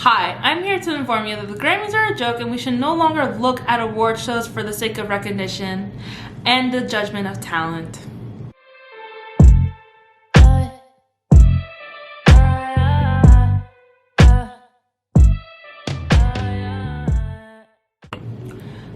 Hi, I'm here to inform you that the Grammys are a joke and we should no longer look at award shows for the sake of recognition and the judgment of talent.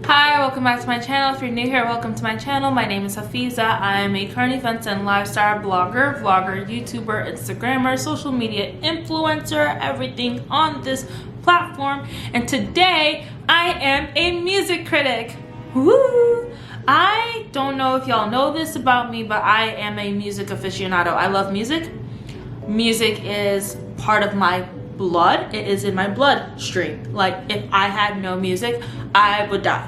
Hi, welcome back to my channel. If you're new here, welcome to my channel. My name is Hafeezat. I am a current events and lifestyle blogger, vlogger, YouTuber, Instagrammer, social media influencer, everything on this platform. And today, I am a music critic. Woo! I don't know if y'all know this about me, but I am a music aficionado. I love music. Music is part of my blood. It is in my bloodstream. Like, if I had no music, I would die.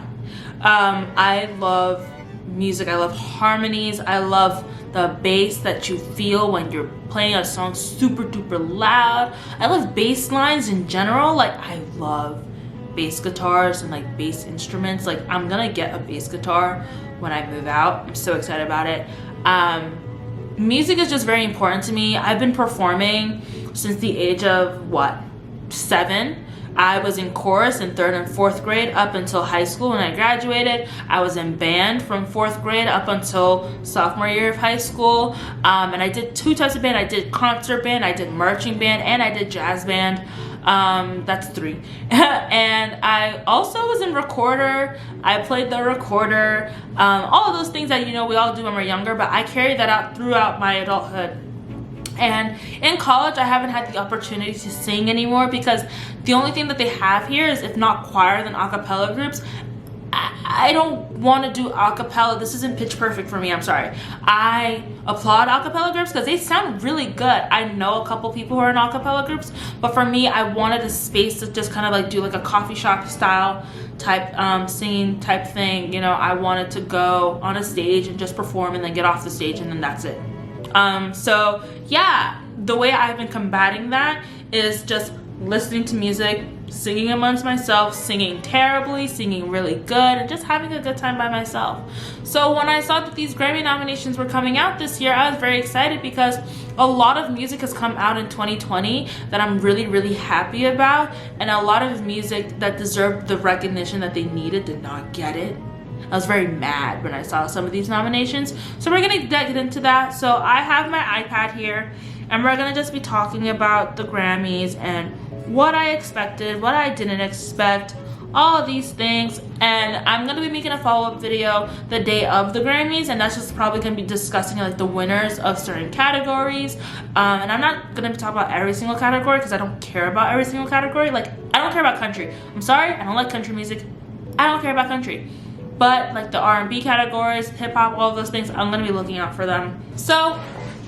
I love music. I love harmonies. I love the bass that you feel when you're playing a song super duper loud. I love bass lines in general. Like, I love bass guitars and like bass instruments. Like, I'm gonna get a bass guitar when I move out. I'm so excited about it. Music is just very important to me. I've been performing since the age of 7. I was in chorus in 3rd and 4th grade up until high school when I graduated. I was in band from 4th grade up until sophomore year of high school. And I did 2 types of band. I did concert band, I did marching band, and I did jazz band. That's 3. And I also was in recorder. I played the recorder. All of those things that, you know, we all do when we're younger, but I carried that out throughout my adulthood. And in college, I haven't had the opportunity to sing anymore because the only thing that they have here is, if not choir, then a cappella groups. I don't want to do a cappella. This isn't pitch perfect for me. I'm sorry. I applaud a cappella groups because they sound really good. I know a couple people who are in a cappella groups, but for me, I wanted a space to just kind of like do like a coffee shop style type singing type thing. You know, I wanted to go on a stage and just perform and then get off the stage and then that's it. So yeah, the way I've been combating that is just listening to music, singing amongst myself, singing terribly, singing really good, and just having a good time by myself. So when I saw that these Grammy nominations were coming out this year, I was very excited because a lot of music has come out in 2020 that I'm really happy about, and a lot of music that deserved the recognition that they needed did not get it. I was very mad when I saw some of these nominations. So we're gonna get into that. So I have my iPad here and we're gonna just be talking about the Grammys and what I expected, what I didn't expect, all of these things. And I'm gonna be making a follow-up video the day of the Grammys, and that's just probably gonna be discussing like the winners of certain categories. And I'm not gonna be talking about every single category because I don't care about every single category. Like, I don't care about country. I'm sorry, I don't like country music. I don't care about country. But like the R&B categories, hip hop, all of those things, I'm gonna be looking out for them. So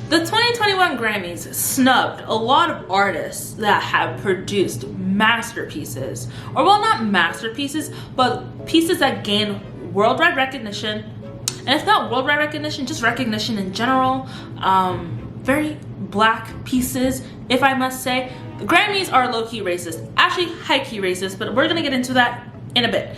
the 2021 Grammys snubbed a lot of artists that have produced masterpieces, or well, not masterpieces, but pieces that gain worldwide recognition. And if not worldwide recognition, just recognition in general. Very black pieces, if I must say. The Grammys are low-key racist, actually high-key racist, but we're gonna get into that in a bit.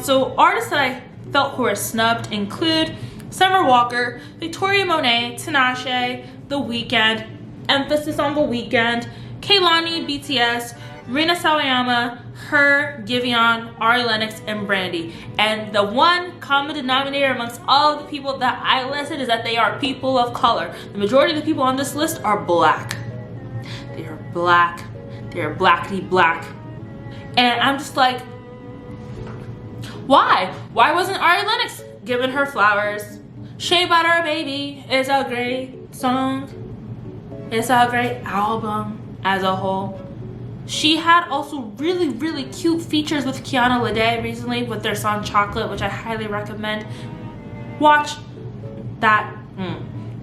So artists that I felt who were snubbed include Summer Walker, Victoria Monet, Tinashe, The Weeknd, emphasis on The Weeknd, Kehlani, BTS, Rina Sawayama, H.E.R, Giveon, Ari Lennox, and Brandy. And the one common denominator amongst all of the people that I listed is that they are people of color. The majority of the people on this list are black. They are black. They are blackity black. And I'm just like, why? Why wasn't Ari Lennox given her flowers? Shea Butter Baby is a great song. It's a great album as a whole. She had also really cute features with Kiana Lede recently with their song Chocolate, which I highly recommend. Watch that.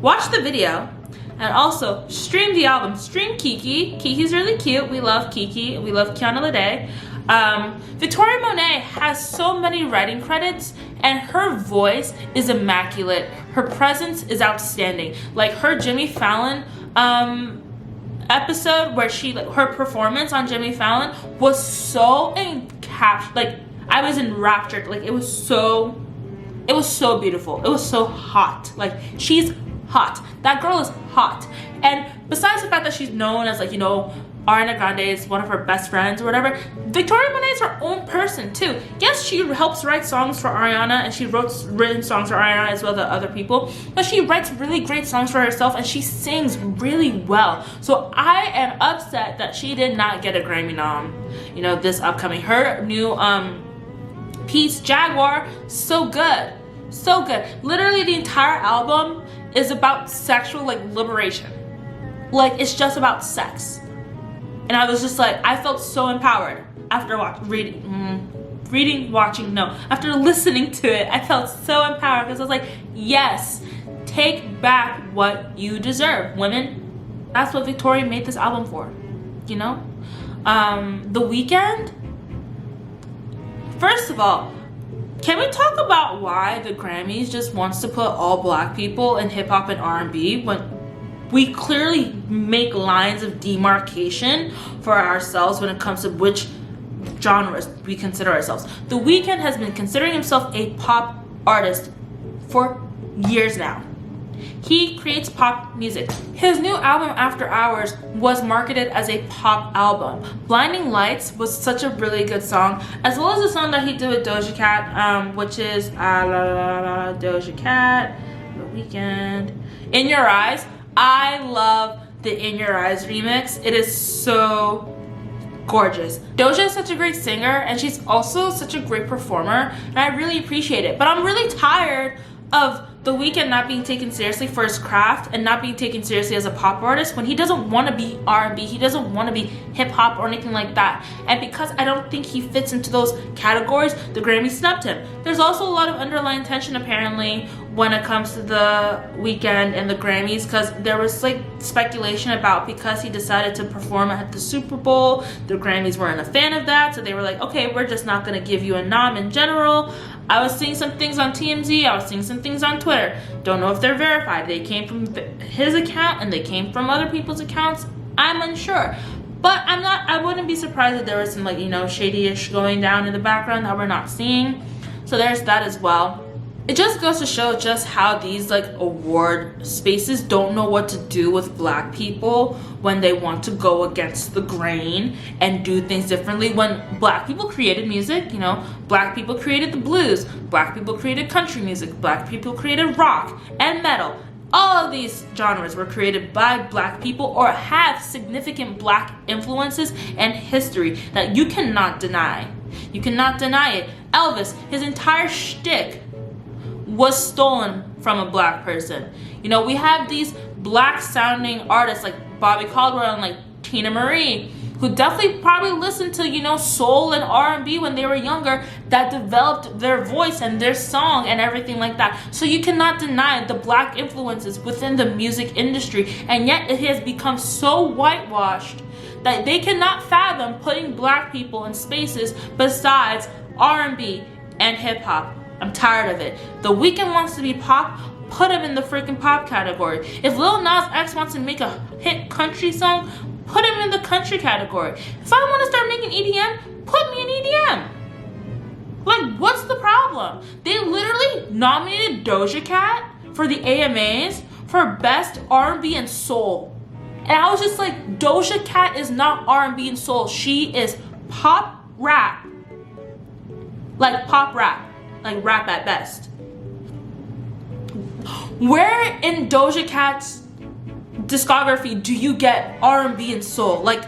Watch the video. And also stream the album. Stream Kiki. Kiki's really cute. We love Kiki. We love Kiana Lede. Victoria Monet has so many writing credits and her voice is immaculate. Her presence is outstanding. Like her Jimmy Fallon episode where her performance on Jimmy Fallon was so like I was enraptured. Like it was so beautiful. It was so hot. Like she's hot. That girl is hot. And besides the fact that she's known as like, you know, Ariana Grande is one of her best friends or whatever. Victoria Monet is her own person too. Yes, she helps write songs for Ariana, and she written songs for Ariana as well as other people, but she writes really great songs for herself, and she sings really well. So I am upset that she did not get a Grammy nom, you know, this upcoming. Her new piece, Jaguar, so good. So good. Literally the entire album is about sexual like liberation. Like, it's just about sex. And I was just like, I felt so empowered after after listening to it. I felt so empowered because I was like, yes, take back what you deserve, women. That's what Victoria made this album for, you know? The Weeknd, first of all, can we talk about why the Grammys just wants to put all black people in hip hop and R&B when we clearly make lines of demarcation for ourselves when it comes to which genres we consider ourselves? The Weeknd has been considering himself a pop artist for years now. He creates pop music. His new album, After Hours, was marketed as a pop album. Blinding Lights was such a really good song, as well as the song that he did with Doja Cat, which is Doja Cat, The Weeknd, In Your Eyes. I love the In Your Eyes remix. It is so gorgeous. Doja is such a great singer, and she's also such a great performer, and I really appreciate it. But I'm really tired of The Weeknd not being taken seriously for his craft and not being taken seriously as a pop artist when he doesn't want to be R&B, he doesn't want to be hip-hop or anything like that. And because I don't think he fits into those categories, the Grammy snubbed him. There's also a lot of underlying tension apparently when it comes to the Weeknd and the Grammys, because there was like speculation about, because he decided to perform at the Super Bowl, the Grammys weren't a fan of that, so they were like, okay, we're just not going to give you a nom in general. I was seeing some things on TMZ, I was seeing some things on Twitter. Don't know if they're verified. They came from his account and they came from other people's accounts. I'm unsure. But I wouldn't be surprised if there was some like, you know, shady-ish going down in the background that we're not seeing. So there's that as well. It just goes to show just how these like award spaces don't know what to do with black people when they want to go against the grain and do things differently. When black people created music, you know, black people created the blues, black people created country music, black people created rock and metal. All of these genres were created by black people or have significant black influences and history that you cannot deny. You cannot deny it. Elvis, his entire shtick was stolen from a black person. You know, we have these black sounding artists like Bobby Caldwell and like Tina Marie, who definitely probably listened to, you know, soul and R&B when they were younger, that developed their voice and their song and everything like that. So you cannot deny the black influences within the music industry, and yet it has become so whitewashed that they cannot fathom putting black people in spaces besides R&B and hip hop. I'm tired of it. The Weeknd wants to be pop, put him in the freaking pop category. If Lil Nas X wants to make a hit country song, put him in the country category. If I want to start making EDM, put me in EDM. Like, what's the problem? They literally nominated Doja Cat for the AMAs for Best R&B and Soul. And I was just like, Doja Cat is not R&B and soul. She is pop rap. Like pop rap. Like rap at best. Where in Doja Cat's discography do you get R&B and soul? Like,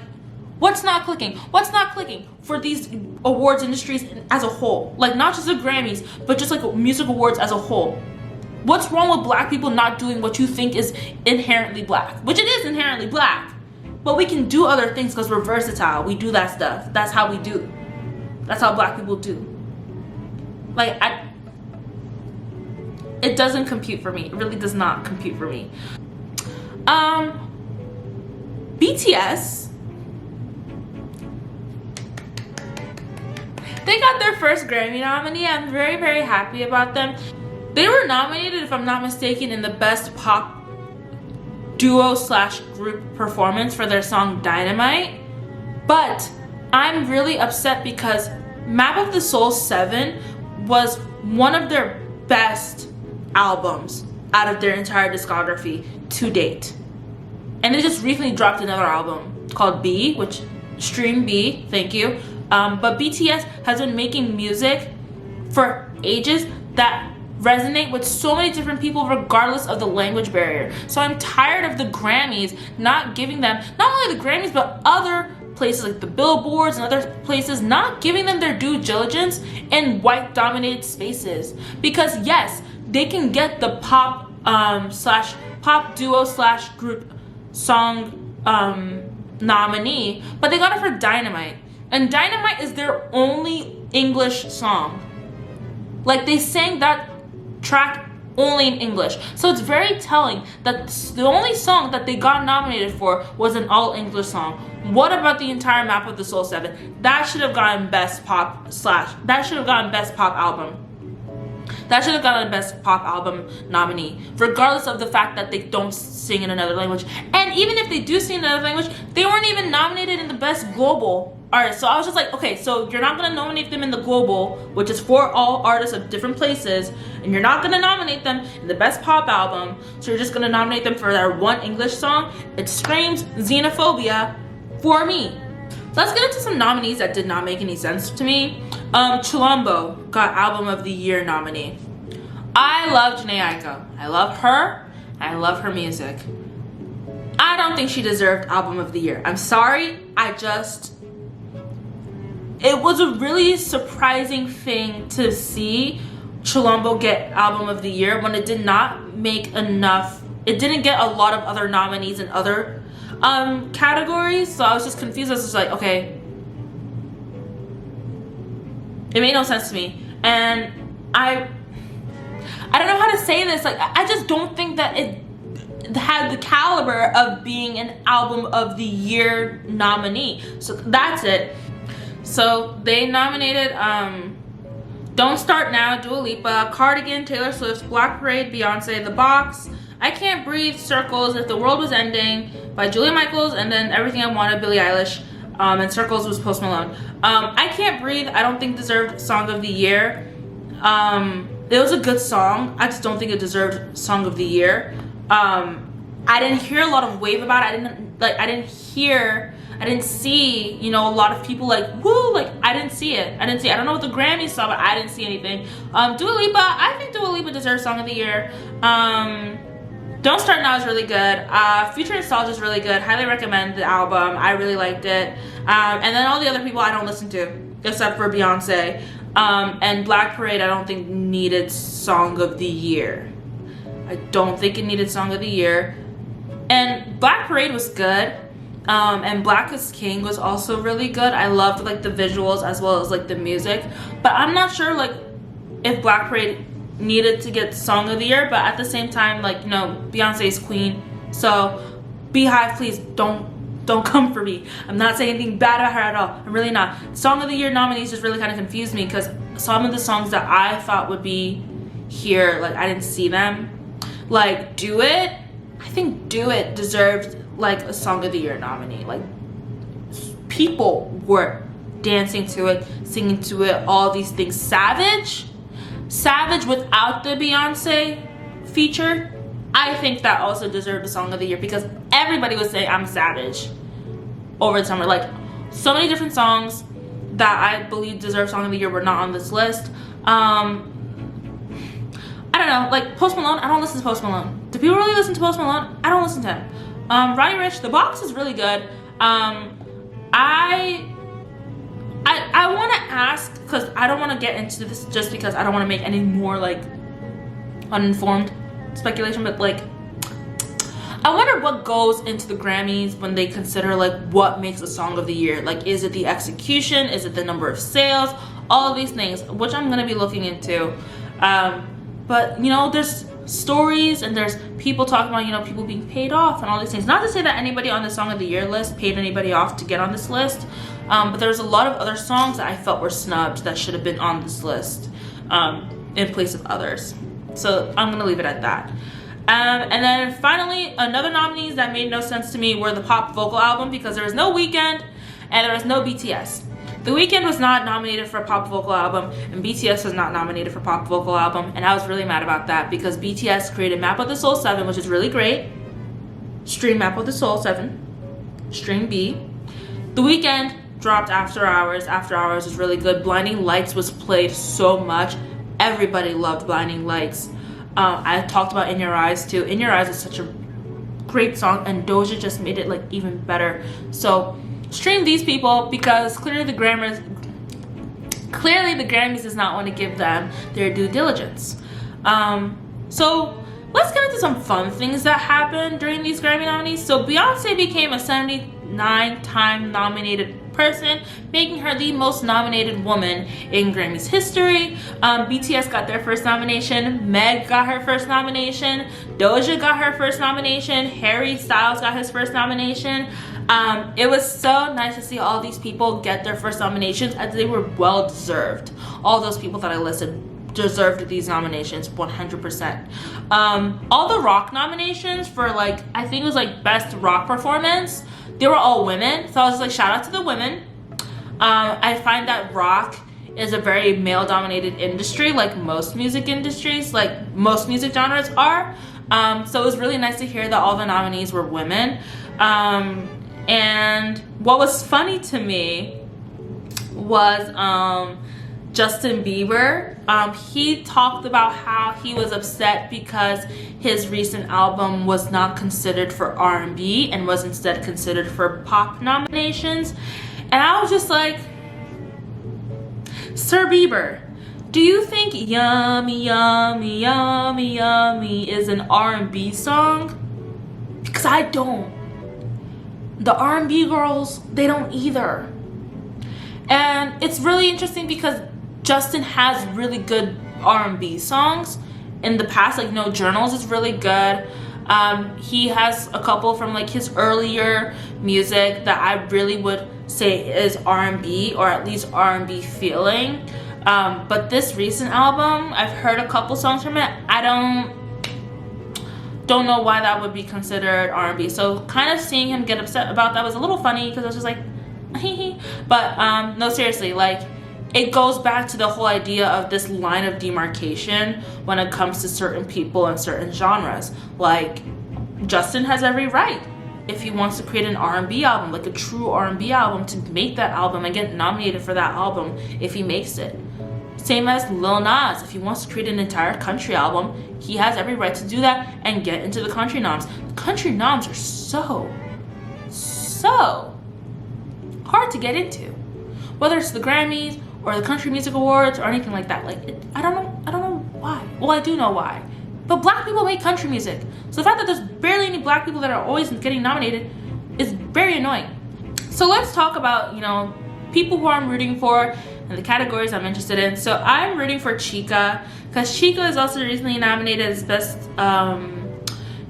what's not clicking? What's not clicking for these awards industries as a whole? Like, not just the Grammys, but just like music awards as a whole. What's wrong with black people not doing what you think is inherently black? Which it is inherently black. But we can do other things because we're versatile. We do that stuff. That's how we do. That's how black people do. Like, it doesn't compute for me. It really does not compute for me. BTS, they got their first Grammy nominee. I'm very, very happy about them. They were nominated, if I'm not mistaken, in the Best Pop Duo / Group Performance for their song Dynamite. But I'm really upset because Map of the Soul 7 was one of their best albums out of their entire discography to date. And they just recently dropped another album. called B, which stream B, thank you. But BTS has been making music for ages that resonate with so many different people regardless of the language barrier. So I'm tired of the Grammys not giving them, not only the Grammys, but other places like the billboards and other places not giving them their due diligence in white dominated spaces. Because yes, they can get the pop slash pop duo slash group song nominee, but they got it for Dynamite. And Dynamite is their only English song. Like, they sang that track only in English. So it's very telling that the only song that they got nominated for was an all English song. What about the entire Map of the Soul 7? That should have gotten best pop album. That should have gotten best pop album nominee, regardless of the fact that they don't sing in another language. And even if they do sing in another language, they weren't even nominated in the best global artist. So I was just like, okay, so you're not gonna nominate them in the global, which is for all artists of different places, and you're not gonna nominate them in the best pop album, so you're just gonna nominate them for their one English song. It screams xenophobia for me. So let's get into some nominees that did not make any sense to me. Chulombo got Album of the Year nominee. I love Jhené Aiko. I love her. I love her music. I don't think she deserved Album of the Year. I'm sorry. It was a really surprising thing to see Chulombo get Album of the Year when it did not make enough. It didn't get a lot of other nominees in other categories. So I was just confused. I was just like, okay. It made no sense to me. And I don't know how to say this. Like, I just don't think that it had the caliber of being an Album of the Year nominee. So that's it. So they nominated Don't Start Now, Dua Lipa, Cardigan, Taylor Swift, Black Parade, Beyonce, The Box, I Can't Breathe, Circles, If the World Was Ending by Julia Michaels, and then Everything I Wanted, Billie Eilish, and Circles was Post Malone. I Can't Breathe, I don't think deserved Song of the Year. It was a good song. I just don't think it deserved Song of the Year. I didn't hear a lot of wave about it. I didn't see, you know, a lot of people like, woo, like, I didn't see it. I don't know what the Grammys saw, but I didn't see anything. Dua Lipa, I think Dua Lipa deserves Song of the Year. Don't Start Now is really good. Future Nostalgia is really good. Highly recommend the album. I really liked it. And then all the other people I don't listen to, except for Beyonce. And Black Parade I don't think needed Song of the Year. I don't think it needed Song of the Year. And Black Parade was good. And Black is King was also really good. I loved like the visuals as well as like the music. But I'm not sure like if Black Parade needed to get Song of the Year. But at the same time, like, you know, Beyonce's queen. So Beehive, please don't come for me. I'm not saying anything bad about her at all. I'm really not. Song of the Year nominees just really kind of confused me because some of the songs that I thought would be here, like, I didn't see them. Like, Do It. I think Do It deserved like a Song of the Year nominee. Like, people were dancing to it, singing to it, all these things. Savage without the Beyonce feature, I think that also deserved a Song of the Year because everybody was saying I'm Savage over the summer. Like, so many different songs that I believe deserve Song of the Year were not on this list. I don't know, like Post Malone, I don't listen to Post Malone. Do people really listen to Post Malone? I don't listen to him. Roddy Ricch, The Box is really good. I want to ask, because I don't want to get into this just because I don't want to make any more like uninformed speculation, but like I wonder what goes into the Grammys when they consider like what makes a Song of the Year. Like, is it the execution? Is it the number of sales? All of these things, which I'm gonna be looking into. But you know, there's stories and there's people talking about, you know, people being paid off and all these things. Not to say that anybody on the Song of the Year list paid anybody off to get on this list, but there's a lot of other songs that I felt were snubbed that should have been on this list in place of others. So I'm gonna leave it at that. And then finally, another nominees that made no sense to me were the pop vocal album, because there was no Weeknd and there was no BTS. The Weeknd was not nominated for pop vocal album, and BTS was not nominated for pop vocal album, and I was really mad about that because BTS created Map of the Soul 7, which is really great. Stream Map of the Soul 7. Stream B. The Weeknd dropped After Hours. After Hours was really good. Blinding Lights was played so much. Everybody loved Blinding Lights. I talked about In Your Eyes too. In Your Eyes is such a great song, and Doja just made it like even better. So stream these people, because clearly the Grammys does not want to give them their due diligence. So let's get into some fun things that happened during these Grammy nominees. So Beyonce became a 79-time nominated person, making her the most nominated woman in Grammys history. BTS got their first nomination. Meg got her first nomination. Doja got her first nomination. Harry Styles got his first nomination. It was so nice to see all these people get their first nominations, as they were well deserved. All those people that I listed deserved these nominations 100%. All the rock nominations for like, I think it was like best rock performance, they were all women, so I was just like, shout out to the women. I find that rock is a very male dominated industry, like most music industries, like most music genres are. So it was really nice to hear that all the nominees were women. And what was funny to me was Justin Bieber. He talked about how he was upset because his recent album was not considered for R&B and was instead considered for pop nominations. And I was just like, Sir Bieber, do you think Yummy Yummy Yummy Yummy is an R&B song? Because I don't. The R&B girls, they don't either. And it's really interesting because Justin has really good R&B songs in the past, like No Journals is really good. He has a couple from like his earlier music that I really would say is R&B, or at least R&B feeling. But this recent album, I've heard a couple songs from it. I don't know why that would be considered R&B. So kind of seeing him get upset about that was a little funny, because I was just like, but no, seriously, like, it goes back to the whole idea of this line of demarcation when it comes to certain people and certain genres. Like, Justin has every right, if he wants to create an R&B album, like a true R&B album, to make that album and get nominated for that album if he makes it. Same as Lil Nas, if he wants to create an entire country album, he has every right to do that and get into the country noms. The country noms are so hard to get into, whether it's the Grammys or the Country Music Awards or anything like that. Like, I don't know why. Well, I do know why. But black people make country music. So the fact that there's barely any black people that are always getting nominated is very annoying. So let's talk about, people who I'm rooting for and the categories I'm interested in. So I'm rooting for Chika, because Chika is also recently nominated as Best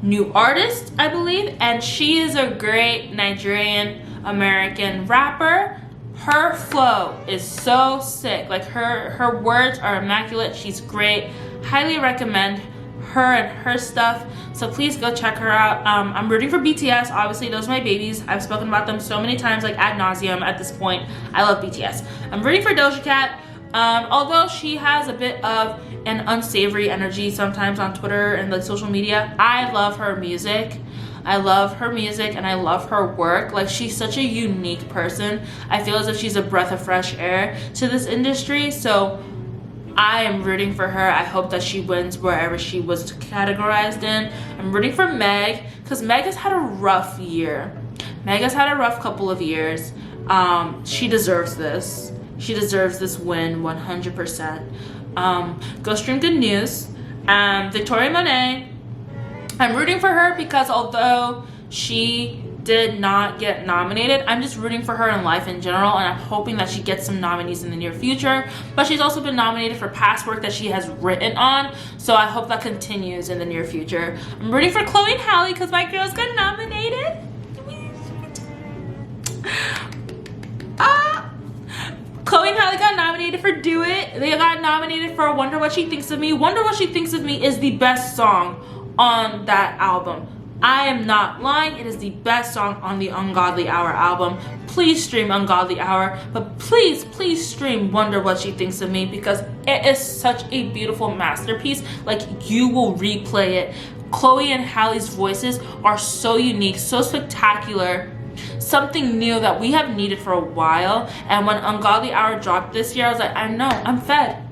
New Artist, I believe. And she is a great Nigerian American rapper. Her flow is so sick. Like, her words are immaculate. She's great. Highly recommend her and her stuff. So please go check her out. I'm rooting for BTS. Obviously, those are my babies. I've spoken about them so many times, like ad nauseum at this point. I love BTS. I'm rooting for Doja Cat. Although she has a bit of an unsavory energy sometimes on Twitter and like social media, I love her music. I love her music and I love her work. Like, she's such a unique person. I feel as if she's a breath of fresh air to this industry. So I am rooting for her. I hope that she wins wherever she was categorized in. I'm rooting for Meg, because Meg has had a rough year. Meg has had a rough couple of years. She deserves this. She deserves this win 100%. Go stream Good News. Victoria Monet, I'm rooting for her because although she did not get nominated, I'm just rooting for her in life in general, and I'm hoping that she gets some nominees in the near future. But she's also been nominated for past work that she has written on, so I hope that continues in the near future. I'm rooting for Chloe and Halle because my girls got nominated. Chloe and Halle got nominated for Do It. They got nominated for Wonder What She Thinks of Me. Wonder What She Thinks of Me is the best song on that album. I am not lying. It is the best song on the Ungodly Hour album. Please stream Ungodly Hour, but please stream Wonder What She Thinks of Me, because it is such a beautiful masterpiece. Like, you will replay it. Chloe and Halle's voices are so unique, so spectacular. something new that we have needed for a while. And when Ungodly Hour dropped this year, I was like, I know, I'm fed.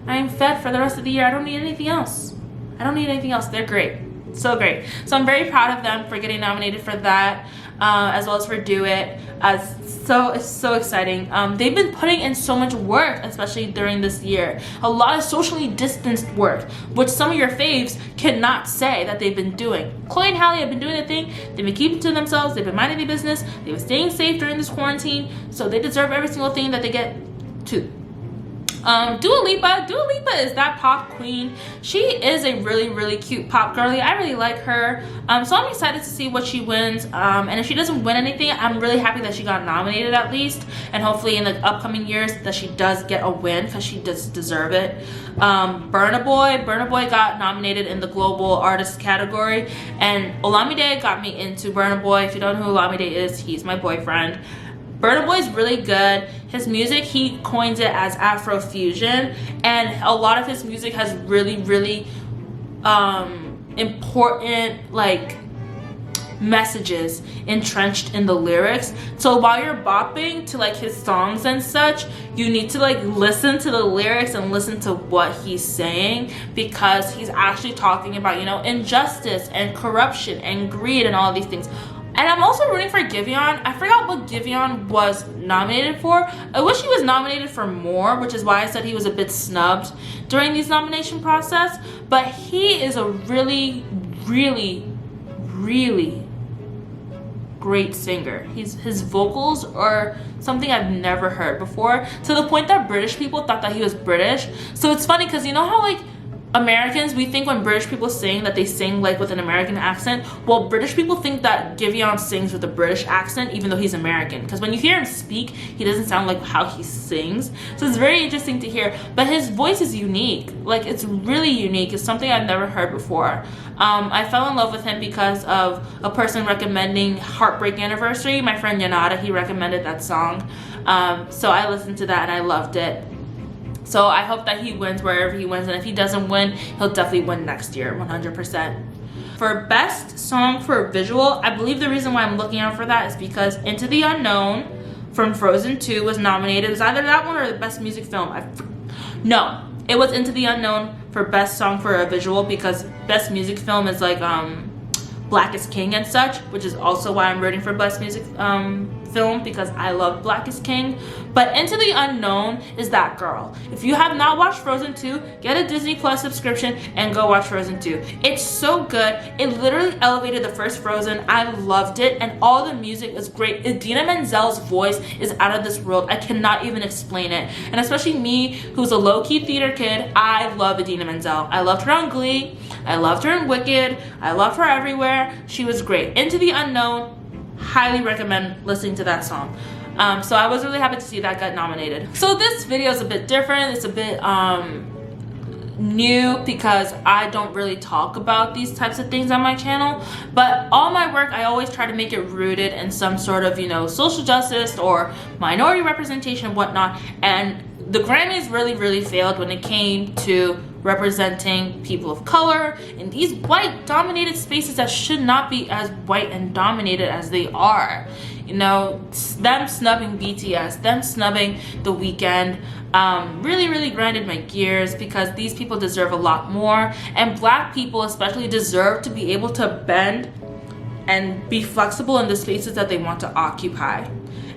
I am fed for the rest of the year. I don't need anything else. I don't need anything else. They're great. So great. So I'm very proud of them for getting nominated for that, as well as for Do It. It's so exciting. They've been putting in so much work, especially during this year. A lot of socially distanced work, which some of your faves cannot say that they've been doing. Chloe and Halle have been doing their thing. They've been keeping to themselves. They've been minding their business. They've been staying safe during this quarantine. So they deserve every single thing that they get too. Dua Lipa is that pop queen. She is a really cute pop girly. I really like her. So I'm excited to see what she wins. And if she doesn't win anything, I'm really happy that she got nominated at least. And hopefully in the upcoming years that she does get a win, because she does deserve it. Burna Boy got nominated in the global artist category, and Olamide got me into Burna Boy. If you don't know who Olamide is, he's my boyfriend. Burna Boy's really good. His music, he coins it as Afrofusion, and a lot of his music has really important like messages entrenched in the lyrics. So while you're bopping to like his songs and such, you need to like listen to the lyrics and listen to what he's saying, because he's actually talking about, you know, injustice and corruption and greed and all of these things. And I'm also rooting for Giveon. I forgot what Giveon was nominated for. I wish he was nominated for more, which is why I said he was a bit snubbed during these nomination process. But he is a really great singer. His vocals are something I've never heard before, to the point that British people thought that he was British. So it's funny because you know how like Americans, we think when British people sing that they sing like with an American accent. Well, British people think that Giveon sings with a British accent even though he's American, because when you hear him speak, he doesn't sound like how he sings. So it's very interesting to hear, but his voice is unique. Like, it's really unique. It's something I've never heard before. I fell in love with him because of a person recommending Heartbreak Anniversary. My friend Yanada, he recommended that song. So I listened to that and I loved it. So I hope that he wins wherever he wins, and if he doesn't win, he'll definitely win next year, 100%. For best song for a visual, I believe the reason why I'm looking out for that is because Into the Unknown from Frozen 2 was nominated. It was either that one or the best music film. No, it was Into the Unknown for best song for a visual, because best music film is like Black is King and such, which is also why I'm rooting for best music film, because I love Black is King. But Into the Unknown is that girl. If you have not watched Frozen 2, get a Disney Plus subscription and go watch Frozen 2. It's so good. It literally elevated the first Frozen. I loved it, and all the music is great. Idina Menzel's voice is out of this world. I cannot even explain it. And especially me, who's a low-key theater kid, I love Idina Menzel. I loved her on Glee. I loved her in Wicked. I loved her everywhere. She was great. Into the Unknown, highly recommend listening to that song. So I was really happy to see that got nominated. So this video is a bit different. It's a bit new because I don't really talk about these types of things on my channel, but all my work I always try to make it rooted in some sort of, you know, social justice or minority representation and whatnot. And the Grammys really failed when it came to representing people of color in these white dominated spaces that should not be as white and dominated as they are. You know, them snubbing BTS, them snubbing The Weeknd, really grinded my gears, because these people deserve a lot more, and Black people especially deserve to be able to bend and be flexible in the spaces that they want to occupy.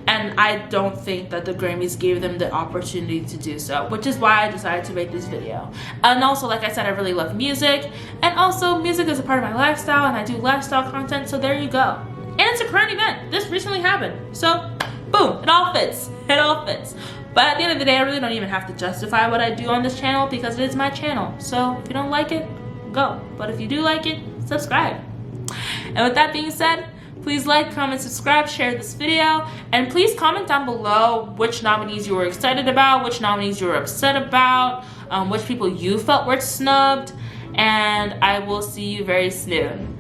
And I don't think that the Grammys gave them the opportunity to do so, which is why I decided to make this video. And also, like I said, I really love music, and also music is a part of my lifestyle, and I do lifestyle content, so there you go. And it's a current event. This recently happened. So, boom, it all fits. It all fits. But at the end of the day, I really don't even have to justify what I do on this channel, because it is my channel. So if you don't like it, go. But if you do like it, subscribe. And with that being said, please like, comment, subscribe, share this video, and please comment down below which nominees you were excited about, which nominees you were upset about, which people you felt were snubbed, and I will see you very soon.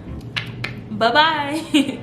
Bye-bye.